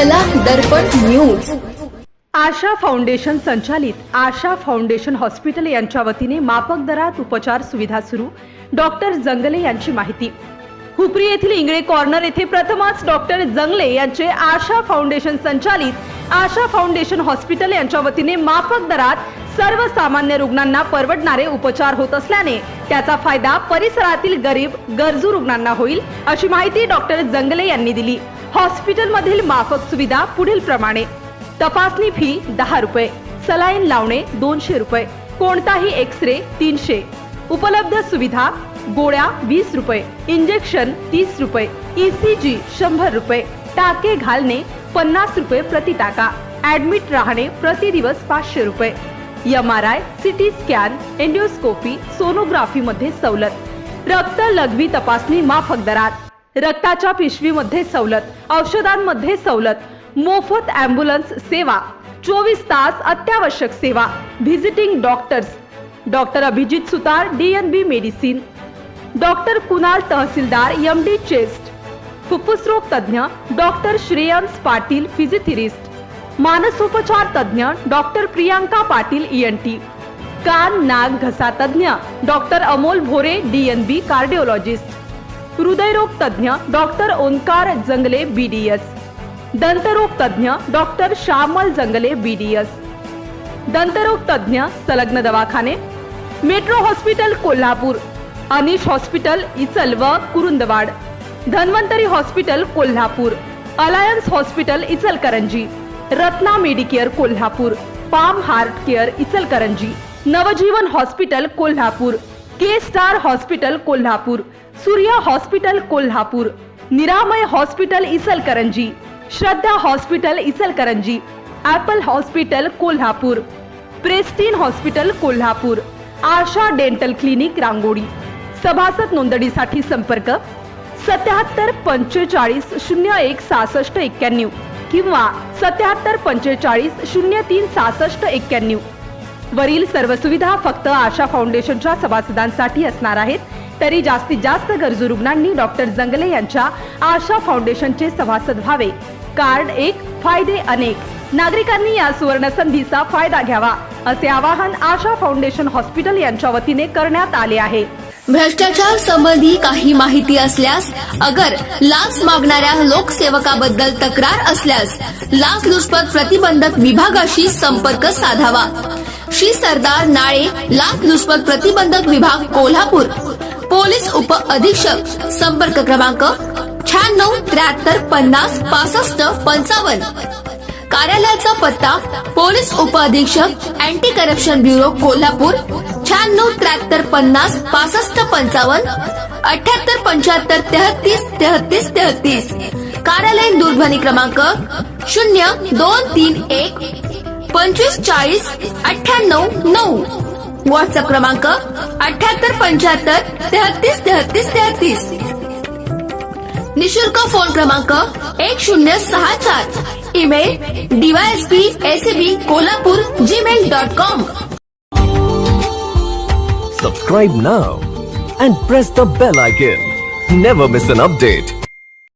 कला दर्पण न्यूज। आशा फाउंडेशन संचालित आशा foundation hospital यांच्या वतीने माफक दरात उपचार सुविधा सुरू। डॉक्टर जंगले यांची माहिती। हुपरी येथील इंगळे कॉर्नर येथे प्रथमच डॉक्टर जंगले यांचे आशा फाउंडेशन संचालित आशा फाउंडेशन हॉस्पिटल यांच्या वतीने माफक दरात सर्वसामान्य रुग्णांना परवडणारे उपचार होत असल्याने त्याचा फायदा परिसरातील गरीब गरजू रुग्णांना होईल, अशी माहिती डॉक्टर जंगले यांनी दिली। हॉस्पिटल मधील माफक सुविधा पुढील प्रमाणे: तपासणी फी 10 रुपये, सलाईन लावणे 200 रुपये, कोणताही एक्सरे 300, उपलब्ध सुविधा गोळ्या 20 रुपये, इंजेक्शन 30 रुपये, ECG 100 रुपये, टाके घालणे 50 रुपये प्रति टाका, ऍडमिट राहणे प्रति दिवस 500 रुपये, MRI, CT scan, endoscopy, sonography मध्ये सवलत, रक्त लघवी तपासणी माफक दरात, रक्ताच्या पिशवीमध्ये सवलत, औषधांमध्ये सवलत, मोफत ॲम्ब्युलन्स सेवा, 24 तास अत्यावश्यक सेवा, व्हिजिटिंग डॉक्टर्स डॉक्टर अभिजित सुतार DNB मेडिसिन, डॉक्टर कुणाल तहसीलदार MD चेस्ट, फुफ्फुस रोग तज्ञ डॉक्टर श्रेयंस पाटील फिजिओथेरपिस्ट, मानसोपचार तज्ञ डॉक्टर प्रियांका पाटील ENT, कान नाक घसा तज्ञ डॉक्टर अमोल भोरे DNB कार्डिओलॉजिस्ट, हृदयरोग तज्ञ डॉक्टर ओंकार जंगले BDS, दंतरोग तज्ञ डॉक्टर श्यामल जंगले BDS, दंतरोग तज्ञ संलग्न दवाखाने metro hospital Kolhapur, Anish hospital इचल व Kurundwad, Dhanvantari hospital Kolhapur, alliance hospital Ichalkaranji, Ratna medicare Kolhapur, palm heart care Ichalkaranji, Navjeevan hospital Kolhapur, K star hospital Kolhapur, Surya hospital Kolhapur, Niramay hospital Ichalkaranji, Shraddha hospital Ichalkaranji, apple hospital Kolhapur, pristine hospital Kolhapur, Asha dental clinic Rangoli. सभासद नोंदणीसाठी संपर्क 77 45 01 66 91 किंवा 77 45 03 66 91। वरील सर्व सुविधा फक्त आशा फाउंडेशनच्या सभासदांसाठी असणार आहेत। तरी जास्तीत जास्त गरजू रुग्णांनी डॉक्टर जंगले यांच्या आशा फाउंडेशनचे सभासद व्हावे। कार्ड एक, फायदे अनेक। नागरिकांनी या सुवर्ण संधीचा फायदा घ्यावा, असे आवाहन आशा फाउंडेशन हॉस्पिटल यांच्या वतीने करण्यात आले आहे। भ्रष्टाचार संबंधी काही माहिती असल्यास अगर लाच मागणाऱ्या लोकसेवकाबद्दल तक्रार असल्यास लाचलुचपत प्रतिबंधक विभागाशी संपर्क साधावा। श्री सरदार नाळे लाचलुचपत प्रतिबंधक विभाग कोल्हापूर, पोलीस उप अधीक्षक, संपर्क क्रमांक 96 73 50 65 55। कार्यालयाचा पत्ता पोलीस उप अधीक्षक अँटी करप्शन ब्युरो कोल्हापूर, 96 73 50 65 55 78 75 33 33 33। कार्यालयीन दूरध्वनी क्रमांक 0231 25 40 98 9। व्हॉट्सअप क्रमांक 78 75 33 33 33। निशुल्क फोन क्रमांक 1064। Email dysp@kolhapur@gmail.com। Subscribe now and press the bell icon. Never miss an update.